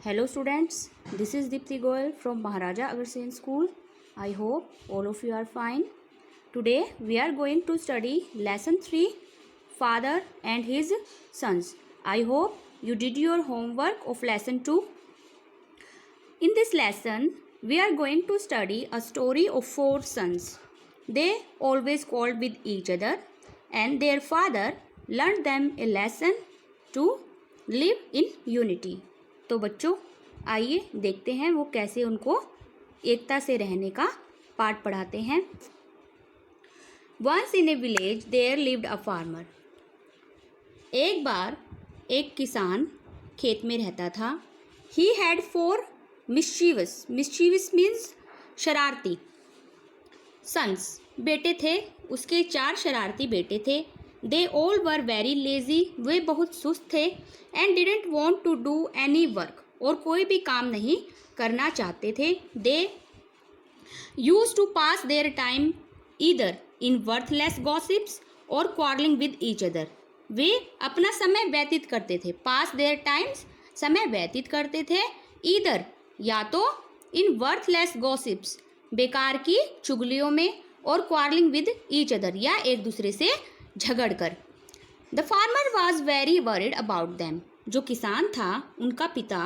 Hello students, this is Dipti Goyal from Maharaja Agarsen School. I hope all of you are fine. Today we are going to study lesson 3, Father and his sons. I hope you did your homework of lesson 2. In this lesson we are going to study a story of 4 sons. They always quarreled with each other and their father learned them a lesson to live in unity. तो बच्चों आइए देखते हैं वो कैसे उनको एकता से रहने का पाठ पढ़ाते हैं. Once in a village there lived a farmer. एक बार एक किसान खेत में रहता था. He had 4 mischievous means शरारती sons. बेटे थे उसके 4 शरारती बेटे थे. They all were very lazy. वे बहुत सुस्त थे and didn't want to do any work. और कोई भी काम नहीं करना चाहते थे. They used to pass their time either in worthless gossips or quarreling with each other. वे अपना समय व्यतीत करते थे. Pass their times समय व्यतीत करते थे. Either या तो in worthless gossips बेकार की चुगलियों में और quarreling with each other या एक दूसरे से झगड़ कर. The farmer was very worried about them. जो किसान था उनका पिता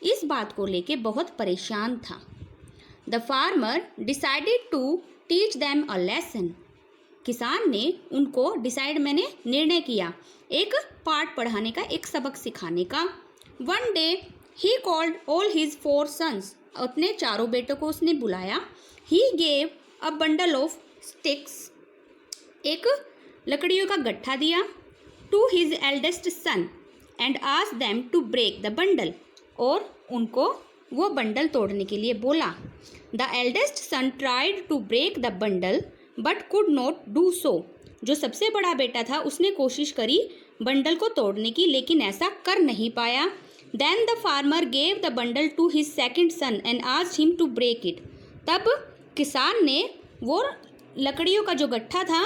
इस बात को लेके बहुत परेशान था. The farmer decided to teach them a lesson. किसान ने उनको निर्णय किया एक पाठ पढ़ाने का, एक सबक सिखाने का. One day he called all his 4 sons. अपने चारों बेटों को उसने बुलाया. He gave a bundle of sticks. एक लकड़ियों का गट्ठा दिया. To his eldest son and asked them to break the bundle. और उनको वो बंडल तोड़ने के लिए बोला. The eldest son tried to break the bundle but could not do so. जो सबसे बड़ा बेटा था उसने कोशिश करी बंडल को तोड़ने की, लेकिन ऐसा कर नहीं पाया. Then the farmer gave the bundle to his second son and asked him to break it. तब किसान ने वो लकड़ियों का जो गट्ठा था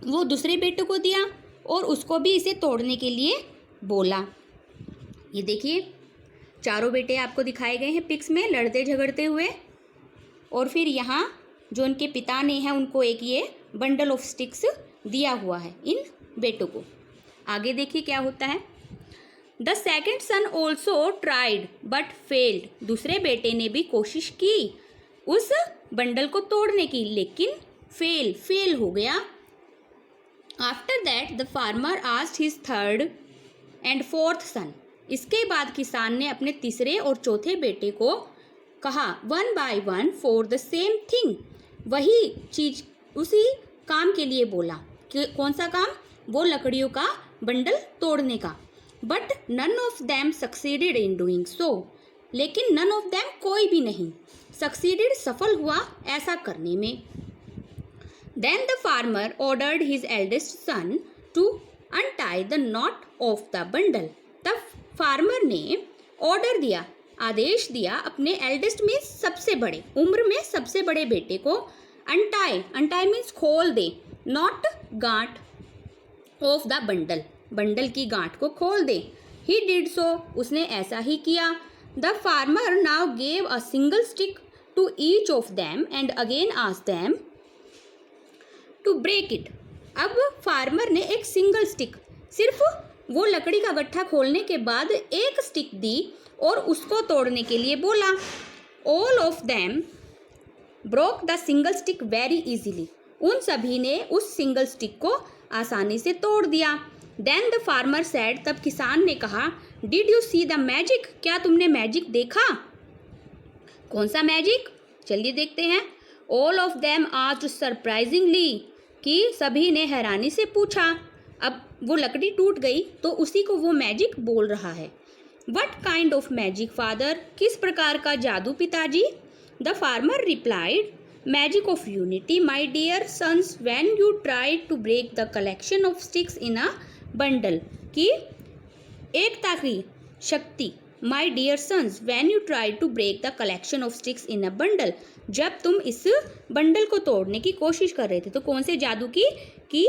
वो दूसरे बेटे को दिया और उसको भी इसे तोड़ने के लिए बोला. ये देखिए चारों बेटे आपको दिखाए गए हैं पिक्स में लड़ते झगड़ते हुए. और फिर यहाँ जो उनके पिता ने है उनको एक ये बंडल ऑफ स्टिक्स दिया हुआ है इन बेटों को. आगे देखिए क्या होता है. The second sun also tried but failed. दूसरे बेटे ने भी कोशिश की उस बंडल को तोड़ने की, लेकिन फेल हो गया. After that the farmer asked his third and fourth son. इसके बाद किसान ने अपने तीसरे और चौथे बेटे को कहा one by one for the same thing. वही चीज उसी काम के लिए बोला. कौन सा काम? वो लकड़ियों का बंडल तोड़ने का. But none of them succeeded in doing so. लेकिन नन ऑफ देम कोई भी नहीं सक्सीडेड सफल हुआ ऐसा करने में. Then the farmer ordered his eldest son to untie the knot of the bundle. तब फार्मर ने ऑर्डर दिया, आदेश दिया अपने एल्डेस्ट में सबसे बड़े, उम्र में सबसे बड़े बेटे को अनटाई मीन्स खोल दे, नॉट गांठ, ऑफ द बंडल, बंडल की गांठ को खोल दे. He did so. उसने ऐसा ही किया. The farmer now gave a single stick to each of them and again asked them to break it. अब फार्मर ने एक सिंगल स्टिक, सिर्फ वो लकड़ी का गट्ठा खोलने के बाद एक स्टिक दी और उसको तोड़ने के लिए बोला. All of them broke the single stick very easily. उन सभी ने उस सिंगल स्टिक को आसानी से तोड़ दिया. Then the farmer said. तब किसान ने कहा did you see the magic. क्या तुमने मैजिक देखा? कौन सा मैजिक? चलिए देखते हैं. All of them asked surprisingly. कि सभी ने हैरानी से पूछा. अब वो लकड़ी टूट गई तो उसी को वो मैजिक बोल रहा है. What kind of magic father. किस प्रकार का जादू पिताजी? The farmer replied magic of unity my dear sons when you try to break the collection of sticks in a bundle. कि एकता की शक्ति my dear sons when you try to break the collection of sticks in a bundle. जब तुम इस bundle को तोड़ने की कोशिश कर रहे थे. तो कौन से जादू की? कि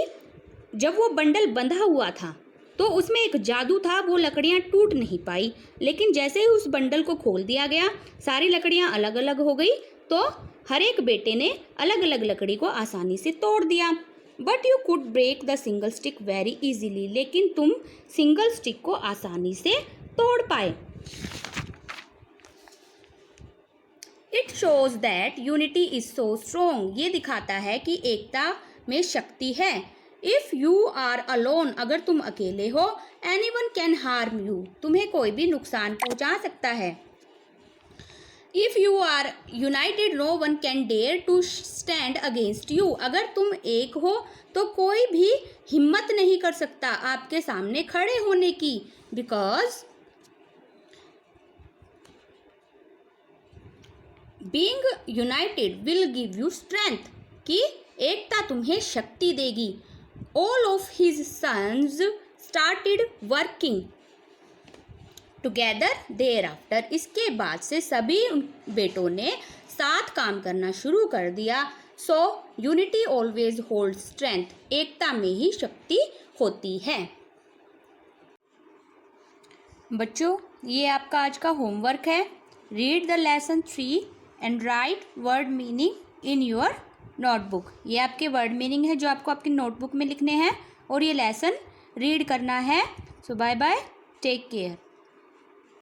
जब वो बंडल बंधा हुआ था तो उसमें एक जादू था, वो लकड़ियाँ टूट नहीं पाई। लेकिन जैसे ही उस बंडल को खोल दिया गया, सारी लकड़ियाँ अलग अलग हो गई, तो हर एक बेटे ने अलग अलग लकड़ी को आसानी से तोड़ दिया। But you could break the single stick very easily, लेकिन तुम सिंगल स्टिक को आसानी से तोड़ पाए। It shows that unity is so strong, ये दिखाता है कि एकता में शक्ति है। इफ यू आर अलोन, अगर तुम अकेले हो, एनीवन कैन हार्म यू, तुम्हें कोई भी नुकसान पहुंचा सकता है। If you are united, no one can dare to stand against you, अगर तुम एक हो तो कोई भी हिम्मत नहीं कर सकता आपके सामने खड़े होने की। Because being united will give you strength, कि एकता तुम्हें शक्ति देगी। All of his sons started working together thereafter, इसके बाद से सभी बेटों ने साथ काम करना शुरू कर दिया। सो यूनिटी ऑलवेज होल्ड स्ट्रेंथ, एकता में ही शक्ति होती है। बच्चों, ये आपका आज का होमवर्क है। Read the lesson 3 and right word meaning in your notebook. ये आपके वर्ड मीनिंग है जो आपको आपकी नोटबुक में लिखने हैं, और ये लेसन रीड करना है। सो बाय बाय, टेक केयर।